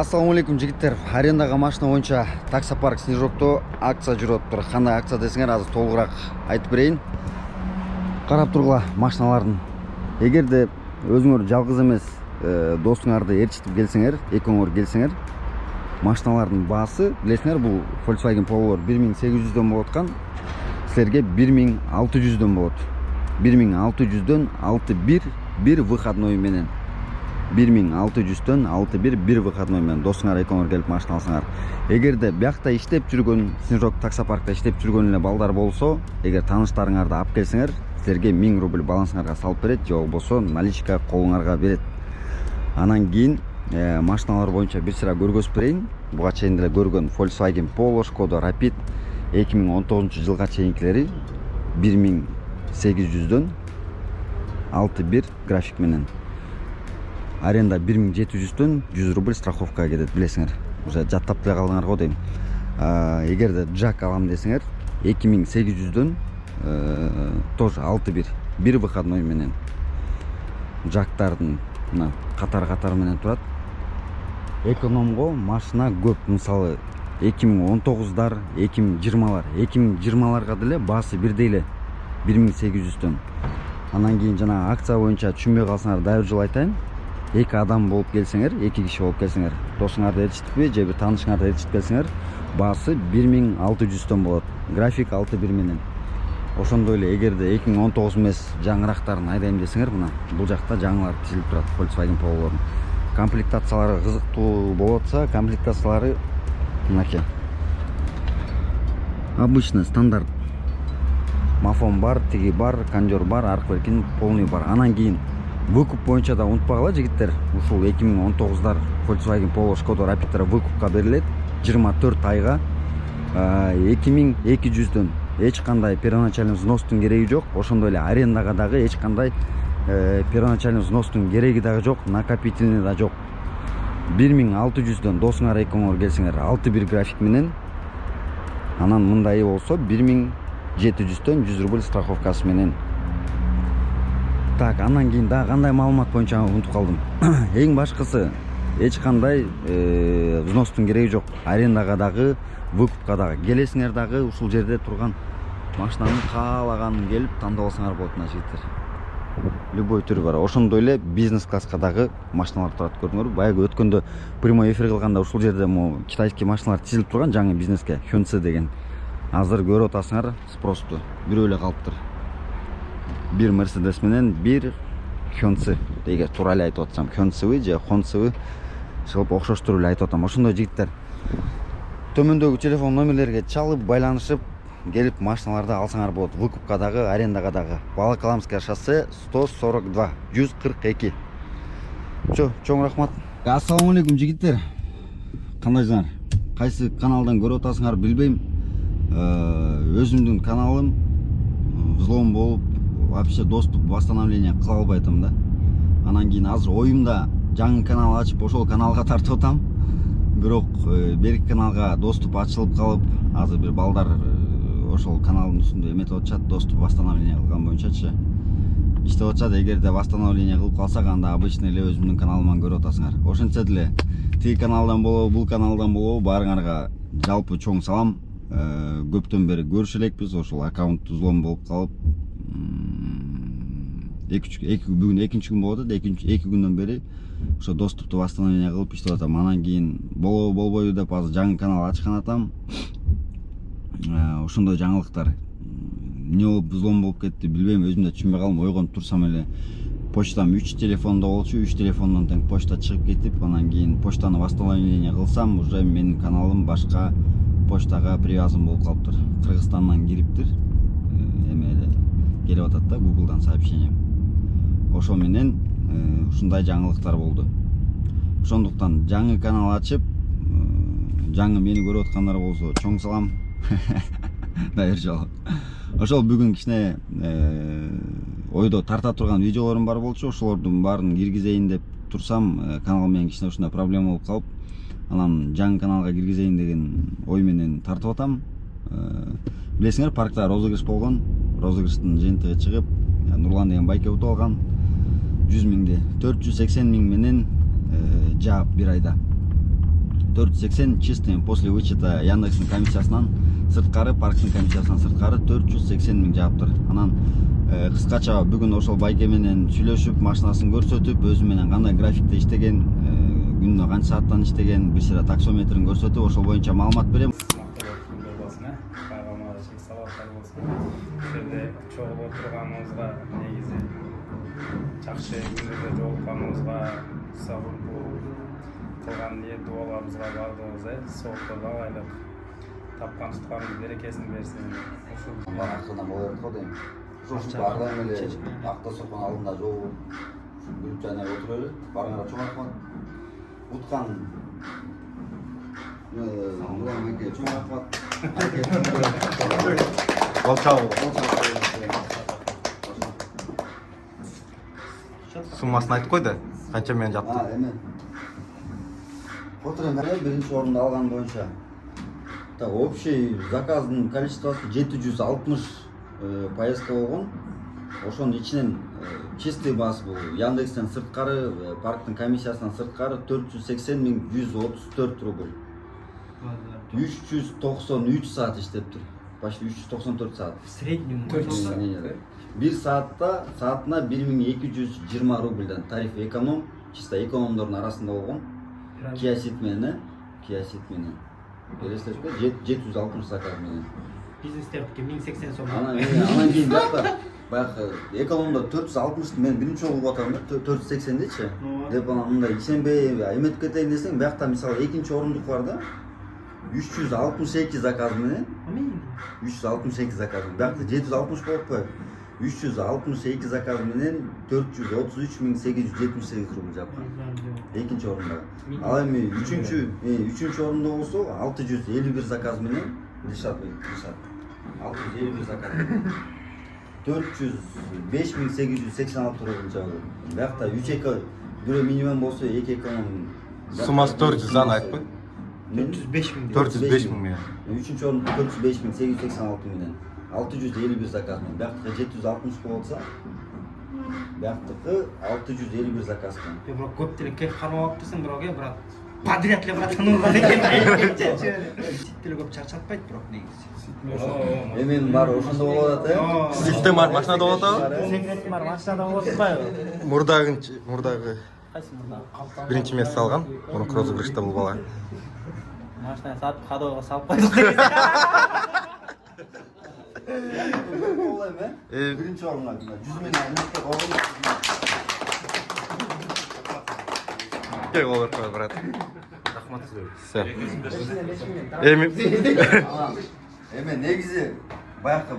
Assalamu алейкум жигиттер. Арендаға машина боюнча таксопарк Снежокто акция жүрүп тур. Кандай акция десеңер, азыр толугураак айтып берейин. Карап тургула машиналардын. Эгерде өзүңөр жалгыз эмес, досуңарды ээрчитип келсеңер, экөөңөр келсеңер, машиналардын баасы, билесиңер, бул Volkswagen Polo 1800дөн болуп аткан, силерге 1600дөн болот. 1600дөн 61 выходной менен. 1600дөн 61 выходной менен досуңар экөөңөр келип машина алсаңар. Эгерде биякта иштеп жүргөн, Снежок таксопаркта иштеп жүргөн эле балдар болсо, эгер тааныштарыңарды алып келсеңер, силерге 1000 рубль балансыңарга салып берет, же болбосо наличка колуңарга берет. Анан кийин машиналар боюнча бир сыра көргөзүп берейин. Буга чейин деле көргөн Volkswagen Polo, Skoda Rapid 2019 жылга чейинкилери 1800дөн 61 график менен. Аренда 1700дөн 100 рубль страховкага кетет, билесиңер. Уже жаттап деле калдыңар го дейм. Эгерде жак алам десеңер, 2800дөн тоже 61 выходной менен. Жактардын мына катар менен турат. Экономго машина көп. Мисалы 2019дар, 2020лар. 2020ларга деле баасы бирдей эле 1800дөн. Анан кийин жана акция боюнча түшүнбөй калсаңар, дайыр жол айтайын. 2 адам болуп келсеңер, 2 киши болуп келсеңер, досуңарды ээрчитипи же бир таанышыңарды ээрчитип келсеңер, баасы 1600дөн болот. График 61 менен. Ошондой эле эгерде 2019 эмес жаңырактарын айдайм десеңер, мына бул жакта жаңылар тизилип турат Volkswagen Polo'нун. Комплектациялары кызыктуу болуп атса, комплектациялары мынакей. Обычный стандарт. Мафон бар, тиги бар, кондёр бар, аркы беркин полный бар. Анан кийин выкуп боюнча да унутпагыла жигиттер. Ушул 2019дар Volkswagen Polo, Skoda Rapid'тер выкупка берилет 24 айга 2200дөн. Эч кандай первоначальный взностун кереги жок. Ошондой эле арендага дагы эч кандай первоначальный взностун кереги дагы жок, накопительный да жок. 1600дөн досуңар экөөңөр келсеңер 61 график менен. Анан мындай болсо 1700дөн 100 рубль страховкасы менен. Так, андан кийин да кандай маалымат боюнча унутуп калдым. Эң башкысы эч кандай взностун кереги жок. Арендага дагы, выкупка дагы. Келесиңер дагы ушул жерде турган машинанын каалаганын келип тандап алсаңар болот мына жигиттер. Любой түрү бар. Ошондой эле бизнес класска дагы машиналар турат, көрдүңөрбү? Баягы өткөндө прямой эфир кылганда ушул жерде китайский машиналар тизилип турган жаңы бизнеске, Hyundai деген. Азыр көрүп атасыңар, спросту бирөө эле калыптыр. Bir Mercedes менен bir Hyundai. Эгер туура эле айтып атсам, Hyundai же Honda чыгып окшоштуруп эле айтып атам. Ошондой жигиттер. Төмөндөгү телефон номерлерге чалып, байланышып, келип машиналарды алсаңар болот. Выкупка дагы, арендага дагы. Волоколамское шоссе 142, 142. Чоң рахмат. Ассаламу алейкум жигиттер. Кандайсыңар? Кайсы каналдан көрүп атасыңар билбейм. Өзүмдүн каналым взлом болуп, вообще доступ восстановление кыла албай атам да. Анан кийин азыр оюмда жаңы канал ачып, ошол каналга тартып атам. Бирок берки каналга доступ ачылып калып, азыр бир балдар ошол каналдын үстүндө эметип атышат, доступ восстановление кылган боюнчачы иштеп атышат. Эгерде восстановление кылып калсак, анда обычный эле өзүмдүн каналыман көрүп атасыңар. Ошентсе деле тиги каналдан болобу, бул каналдан болобу, баарыңарга жалпы чоң салам. Көптөн бери көрүшө элекпиз, ошол аккаунт взлом болуп калып, бүгүн экинчи күн болот. Эки күндөн бери ошо доступту восстановление кылып иштеп атам. Анан кийин болобу болбойбу деп азыр жаңы канал ачкан атам. Ошондой жаңылыктар. Эмне болуп взлом болуп кетти билбейм, өзүм да түшүнбөй калдым. Ойгонуп турсам эле почтам 3 телефондо болчу, 3 телефондон тең почта чыгып кетип, анан кийин почтаны восстановление кылсам, уже менин каналым башка почтага привязан болуп калыптыр. Кыргызстандан кириптир. Эмеле келип атат да, Google'дан сообщение. Ошол менен ушундай жаңылыктар болду. Ошондуктан жаңы канал ачып, жаңы мени көрүп аткандар болсо чоң салам. Дайыр жол. Ошол бүгүн кичине ойдо тарта турган видеолорум бар болчу. Ошолордун баарын киргизейин деп турсам, канал менен кичине ушундай проблема болуп калып, анан жаңы каналга киргизейин деген ой менен тартып атам. Билесиңер, паркта розыгрыш болгон. Розыгрыштын жыйынтыгы чыгып, Нурлан деген байке утуп алган. 100 миңди 480 миң менен жаап бир айда. 480 чистыми после вычета Яндекстин комиссиясынан сырткары, парктын комиссиясынан сырткары 480 миң жаптыр. Анан кыскача бүгүн ошол байке менен сүйлөшүп, машинасын көрсөтүп, өзү менен кандай графикте иштеген, күнүнө канча сааттан иштеген, бир сыйра таксометрин көрсөтүп, ошол боюнча маалымат берем. Чогулуп отурганыбызга негизи жакшы күндөрдө жолукканыбызга сабыр кылган ниет дубаларыбызга бардыгыбыз соолукторду алайлык тапкан тутканыбыз берекесин берсин. Ушул Акырына боло берет го дейм. Ошол ардайым эле автосокон алдында жолу күлүп жайнап отура эле. Барыңар чоң рахмат. Уткан Нуран эке чоң рахмат. Болчау. Суммасын айтып койду. Канча мен жаптым? Эме. Отурам биринчи орунду алган боюнча. Так, общий заказдын количествосы 760 поездка болгон. Ошонун ичинен чистый баасы бул Яндекстен сырткары, парктын комиссиясынан сырткары 480.134 рубль. 393 саат иштептир. Почти 394 саат. В среднем 400 саат. Bir saatta saatına 1220 rubelden tarif ekonom, чисто экономдордун арасында болгон. Kia Ceed менен. Элестетип кой 760 заказ менен. Бизнестердики 1080 сом. Анан кийин бакта баягы экономдор 460 мен биринчи жолу болуп атам да 480дечи. Деп анан мындай ишенбей эметип кетейин десең, биякта мисалы экинчи орундук бар да. 362 заказ менен. 362 заказ. Биякта 760 болуп коет. 362 заказ менен 433.878 рубль жапкан. Экинчи орунда. Ал эми үчүнчү орунда болсо 651 заказ менен Дишат 651 заказ менен 405.886 рубль жабылды. Биякта 3 эко бирөө минимум болсо 2 эконом. Суммасы 400 аны айтып кой. 405 миң. 405 миң менен. Үчүнчү орунда 405.886 менен 651 заказ менен. Биактыкы 760 болса, биактыкы 651 заказ менен. Бирок көп деле кеп кармап алыптырсың, бирок брат. Подряд эле брат нурган экен. Ситтеле көп чарчатпайт бирок негизи. Эмен бар ошондо болот атат. Систем машинада болот абы? Секретим бар машинада болот атпайбы? Мурдагы Кайсы мурда? биринчи место алган. Муну розыгрышта бул бала. Машина сатып ходовго салып койдук. Олай ме? Биринчи орунга 100 менен эмнеге койгон? Кел болор кой брат. рахмат сизге. Все. Эме негизи баягы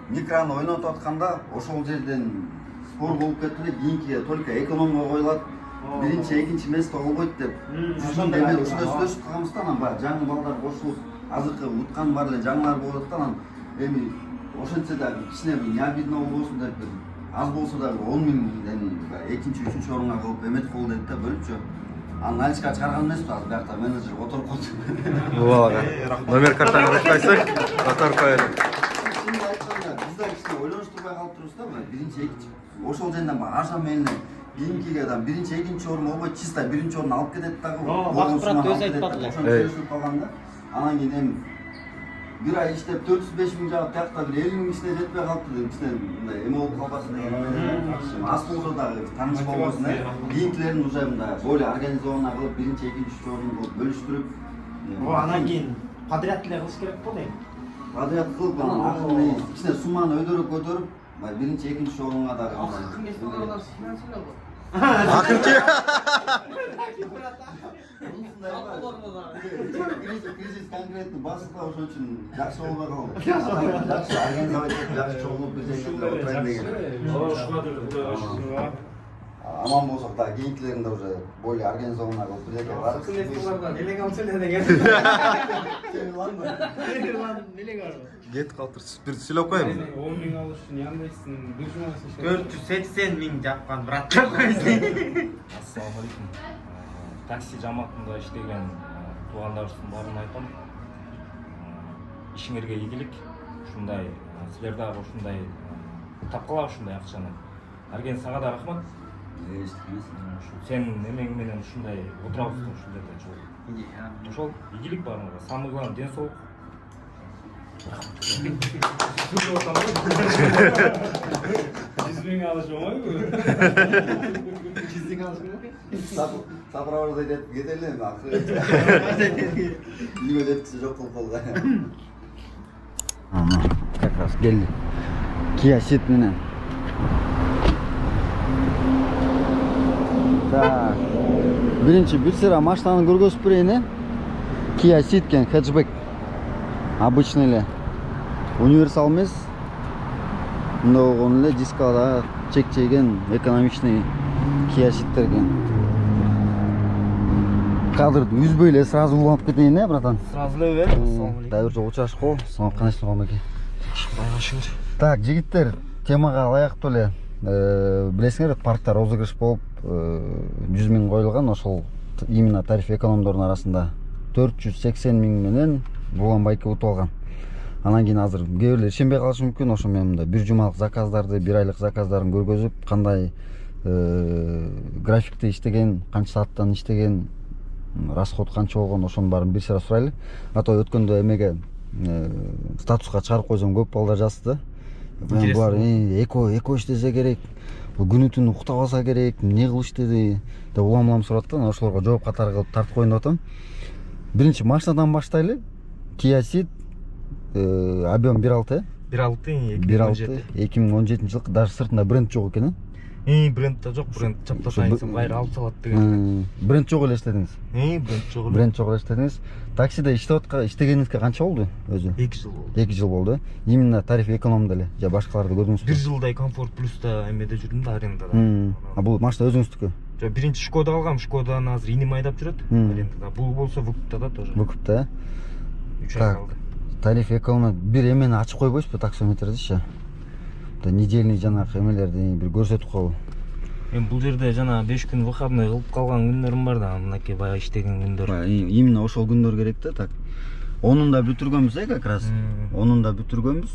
микроны ойнотуп атканда ошол жерден спор болуп кетти эле, кийинки только экономго коюлат. Биринчи, экинчи место болбойт деп. Жүзүндө эме ушундай сүйлөшүп калганбызда, анан баягы жаңы балдар кошулуп, азыркы уткан бар эле жаңылар болуп атат, анан эми ошентсе дагы кичине бир необидно болбосун деп аз болсо дагы 10 миңден экинчи, үчүнчү орунга кылып эметип кол дедик да бөлүпчү. Анан наличка чыгарган эмеспи, азыр биякта менеджер отуруп калды. Бул балага номер картаны ырыктайсың, отуруп коелу. Чынын айтканда, биз да кичине ойлонуштурбай калып турбуз да, биринчи, экинчи. Ошол жерден арзан менен кийинкиге адам биринчи, экинчи орун болбойт, чисто биринчи орун алып кетет дагы. Бакыт брат өзү айтпады эле. Ошону сөзүп калган да. Анан кийин эми бир ай иштеп 405 миң жаап, биякта бир 50 миң ичине жетпей калыптыр деп кичине мындай эме болуп калбасын деген. Аз болсо дагы тааныш болбосун, кийинкилерин уже мындай более организованно кылып, биринчи, экинчи орун кылып бөлүштүрүп. Анан кийин подряд эле кылыш керек го дейм. Подряд кылып, анан акырын кичине сумманы көтөрүп, биринчи, экинчи орунга дагы. Акыркы Кризис конкретно басында ошон үчүн жакшы болбой калды. Жакшы организовать этип, жакшы чогулуп бир жерге отурайын деген. Аман болсок да кийинкилеринде уже более организованно кылып бир жерге барып. Нелегал сөйлө деген. Нелегал. кетип калыптыр. Бир сүйлөп коеюн. 10 миң алыш үчүн Яндекстин биржасы 480 миң жапкан брат. Ассаламу алейкум. Такси жамаатында иштеген туугандарыбыздын баарына айтам. Ишиңерге ийгилик. Ушундай силер дагы ушундай тапкыла ушундай акчаны. Арген сага да рахмат. Ушу сен эмең менен ушундай отурабыздын ушул жерде жол. Ошол ийгилик баарыңга, самый главный ден соолук. 100 миң алыш оңойбу? Сапровождать етіп кетелі ме ақыры үйге жеткісі жоқ қылып қалға как раз келді Kia Ceed менен так биринчи бир сыра машинаны көргөзүп берейин Kia Ceed экен хэтчбэк обычный эле универсал эмес мындай болгон эле дискада чек жеген экономичный Kia Ceed'тер экен кадрды үзбөй эле сразу уланып кетейин братан Сразу эле бер. дайыр жолу чыгышып кол соң каначтын комеке Байгашыңыз. так жигиттер темага ылайыктуу эле билесиңер паркта розыгрыш болуп 100 миң коюлган ошол именно тариф экономдордун арасында 480 миң менен буланбайке утуп алган анан кийин азыр кээ бирлер ишенбей калышы мүмкүн ошо мен мында бир жумалык заказдарды бир айлык заказдарын көргөзүп кандай графикте иштеген канча сааттан иштеген расход канча болгон ошонун баарын бир сыра сурайлы а то өткөндө эмеге статуска чыгарып койсом көп балдар жазды булар эко иштесе керек бул күнү түнү уктап алса керек эмне кылып иштеди деп улам сурап атты ошолорго жооп катары кылып тартып коеюн деп атам биринчи машинадан баштайлы Kia Ceed объем 1.6 1.6 2017 даже сыртында бренд жок экен Бренд да жок, бренд чапташайсың, кайра алып салат деген. Бренд жок эле иштедиңиз. Бренд жок. Бренд жок эле иштедиңиз. Таксиде иштегениңизге канча болду өзү? 2 жыл болду. 2 жыл болду. Именно тариф экономда эле, же башкаларды көрдүңүзбү? 1 жылдай комфорт плюста эмеде жүрдүм да, арендада. А бул машина өзүңүздүкү? Жок, биринчи Шкода алгам, Шкоданы азыр иним айдап жүрөт арендада. Бул болсо Вукупта да тоже. Вукупта. 3 ай калды. Тариф экономда бир эмени ачып койбойсузбу таксометрдичи? Недельный жанагы эмелерди бир көрсөтүп коебу. Мен бул жерде жана 5 күн выходной кылып калган күндөрүм бар да, мынакей баягы иштеген күндөр. Именно ошол күндөр керек да, так. Онун да бүтүргөнбүз как раз. Онун да бүтүргөнбүз.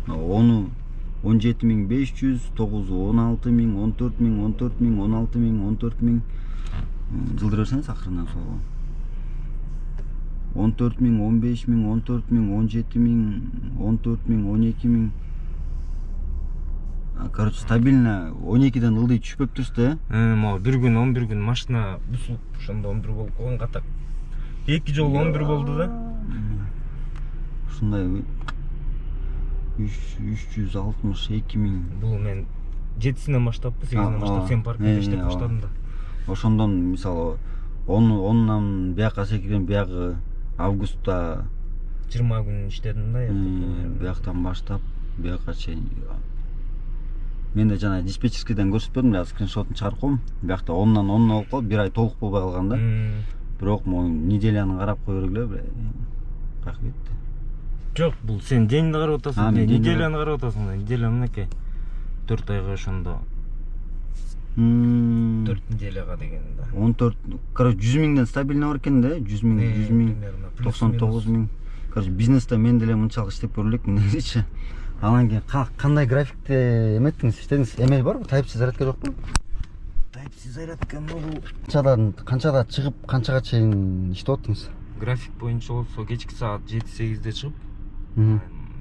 Ону 17.500, 9, 16.000, 14.000, 14.000, 16.000, 14.000 жылдыр берсеңиз акырынан ошол. 14.000, 15.000, 14.000, 17.000, 14.000, 12.000. Короче, стабильно 12ден ылдый түшпөп турсу да. Могу бир күн 11 күн машина бусулуп, ошондо 11 болуп калган катак. 2 жолу 11 болду да. Ушундай 362 миң. Бул мен 7синен баштаппы, 8синен баштап сен паркында иштеп баштадым да. Ошондон мисалы онунан бияка секирген биягы августта 20 күн иштедим да. Бияктан баштап бияка чейин. Мен де жана диспетчерскийден көрсөтпөдүм эле, скриншотун чыгарып коем. Биякта 10-нан 10 болуп калып, 1 ай толук болбой калган да. Бирок могу неделяны карап кое берек эле. Как кетти? Жок, бул сен денди карап атасың, неделяны карап атасың да. Неделя мынакей 4 айга ошондо 4 неделяга деген да. 14, короче 100 миңден стабильно бар экен да, 100 миң, 100 миң, 99 миң. Короче бизнесте мен деле мынчалык иштеп көрө элек негизичи. Анан кийин кандай графикте эметтиңиз, иштедиңиз? Эмел барбы? Type-C зарядка жокпу? Type-C зарядка бул канчада чыгып, канчага чейин иштеп аттыңыз? График боюнча болсо кечки саат 7-8де чыгып,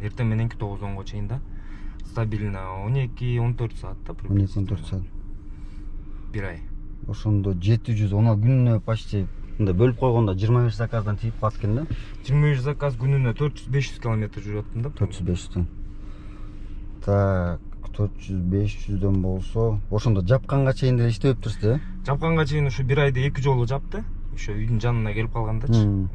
эртең мененки 9-10го чейин да. Стабильно 12-14 саат да. 12-14 саат. 1 ай. Ошондо 710 күнүнө почти мындай бөлүп койгондо 25 заказдан тийип калат экен да. 25 заказ күнүнө 400-500 км жүрүп аттым да. 400-500. Так, 400-500дөн болсо, ошондо жапканга чейин деле иштеп турсуз да? Жапканга чейин ушу 1 айда 2 жолу жапты. Ошо үйдүн жанына келип калгандачы.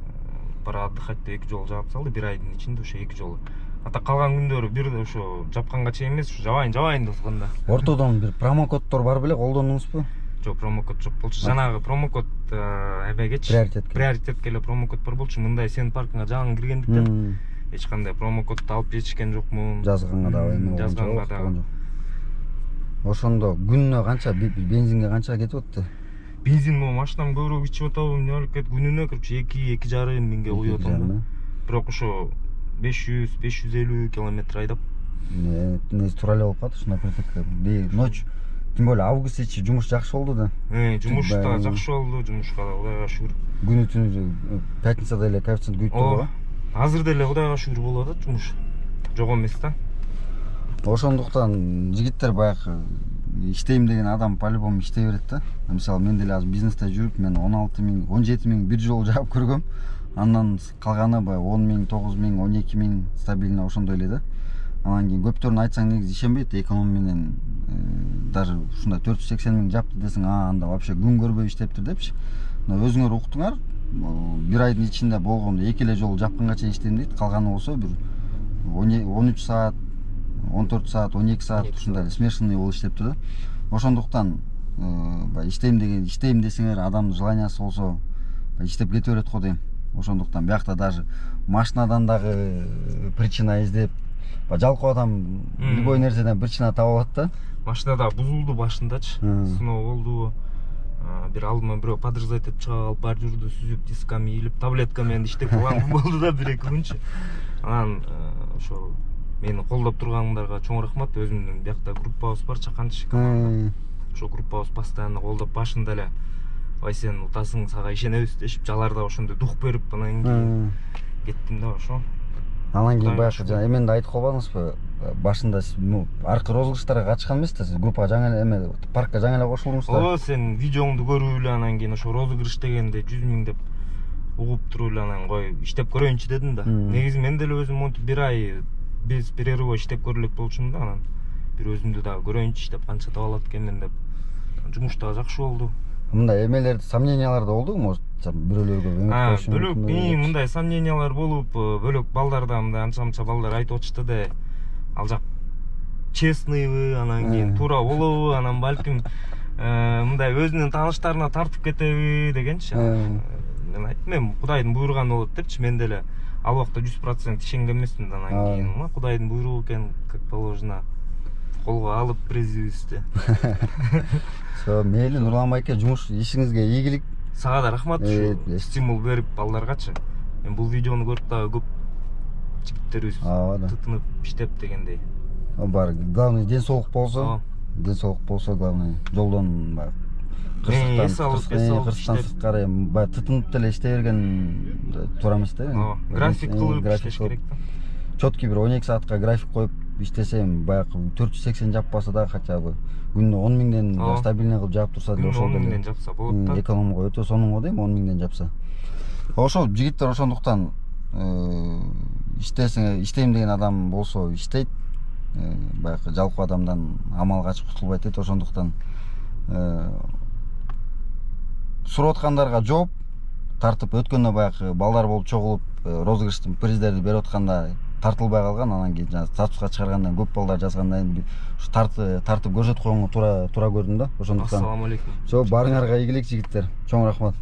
Бара отдыхать деп 2 жолу жаап салды, 1 айдын ичинде ошо 2 жолу. Ата калган күндөрү бир ошо жапканга чейин эмес, ушу жабайын деп атканда. Ортодон бир промокоддор бар беле, колдондуңузбу? Жок, промокод жок болчу. Жанагы промокод эбегечи. Приоритетке эле промокод бар болчу. Мындай сен паркыңа жаңы киргендиктен эч кандай промокодду алып жетишкен жокмун. Жазганга дагы эме жазганга дагы. Ошондо күнүнө канча бензинге канча кетип атты? Бензин могу машинам көбүрөөк ичип атабы, эмне болуп кетти? Күнүнө короче 2-2,5 миңге куюп атам. Бирок ошо 500-550 км айдап. Не туура эле болуп калат ушундай притык. Ночь Тем более август ичи жумуш жакшы болду да. Жумуш да жакшы болду, жумушка да Кудайга шүгүр. Күнү түнү пятницада эле коэффициент көйүп турду. Азыр деле Кудайга шүгүр болуп атат жумуш. Жок эмес да. Ошондуктан жигиттер баягы иштейм деген адам по-любому иштей берет да. Мисалы мен деле азыр бизнесте жүрүп, мен 16 000, 17 000 бир жолу жаап көргөм. Андан калганы баягы 10 000, 9 000, 12 000 стабильно ошондой эле да. Анан кийин көптөрүн айтсаң негизи ишенбейт, эконом менен даже ушундай 480 000 жапты десең, анда вообще күн көрбөй иштептир депчи. Но өзүңөр уктуңар, бир айдын ичинде болгондо 2 эле жолу жапканга чейин иштейм дейт, калганы болсо бир 13 саат, 14 саат, 12 саат ушундай смешанный болуп иштептир да. Ошондуктан иштейм десеңер, адамдын желаниясы болсо иштеп кете берет го дейм. Ошондуктан биякта даже машинадан дагы причина издеп, жалкоо адам любой нерседен причина таап алат да. Машинада бузулду башындачы, сыноо болду. Бир алдыма бирөө подрезать этип чыга калып, бар жүрдү сүзүп, дисками ийилип, таблетка менен иштеп калган болду да 1-2 күнчү. Анан ошо мени колдоп тургандарга чоң рахмат. Өзүмдүн биякта группабыз бар, Чаканчы команда. Ошо группабыз постоянно колдоп, башында эле ай сен утасың, сага ишенебиз дешип, жаларда ошондой дух берип, анан кийин кеттим да ошо. Анан кийин баягы жана эмени айтып калбадыңызбы? Башында аркы розыгрыштарга катышкан эмессиз, сиз группага жаңы эле паркка жаңы эле кошулдуңуз да. Ооба, сен видеоңду көрүп эле анан кийин ошо розыгрыш дегенде 100 000 деп угуп туруп эле анан кой иштеп көрөйүнчү дедим да. Негизи мен деле өзүм монтип бир ай без перерыва иштеп көрө элек болчумун да. Анан бир өзүмдү дагы көрөйүнчү иштеп канча таба алат экенмин деп. Жумуш дагы жакшы болду. Мындай эмелер, сомнениялар да болду, может, бирөөлөргө үмүт бөлөк мындай сомнениялар болуп, бөлөк балдарда мындай анча балдар айтып атышты да. Ал жак честныйбы, анан кийин туура болобу, анан балким мындай өзүнүн тааныштарына тартып кетеби дегенчи. Мен айттым, мен Кудайдын буйруганы болот депчи, мен деле ал убакта 100% ишенген эмесмин. Анан кийин Кудайдын буйругу экен, как положено, колго алып призывибизди. Мейли Нурлан байке, жумуш ишиңизге ийгилик. Сага да рахмат, стимул берип балдаргачы. Мен бул видеону көрүп дагы көп жигиттерибиз тытынып иштеп дегендей. Бар, главный ден соолук болсо, главный жолдон баягы кырсыктан сырткары баягы тытынып деле иштей берген туура эмес да. График кылып иштеш керек да. Чоткий бир 12 саатка график коюп иштесем, баягы 480 жаппаса да хотя бы күнүнө 10 000ден стабильный кылып жаап турса деле ошол деле 10 000ден жапса болот да. Экономго өтө сонун го дейм, 10 000ден жапса. Ошол жигиттер ошондуктан иштейм деген адам болсо иштейт, баягы жалкоо адамдан амал качып кутулбайт дейт. Ошондуктан сурап аткандарга жооп тартып, өткөндө баягы балдар болуп чогулуп розыгрыштын приздерди берип атканда тартылбай калган, анан кийин жана статуска чыгаргандан көп балдар жазгандан кийин ушу тартып көрсөтүп койгонго туура көрдүм да. Ошондуктан ассаламу алейкум. Барыңарга ийгилик жигиттер. Чоң рахмат.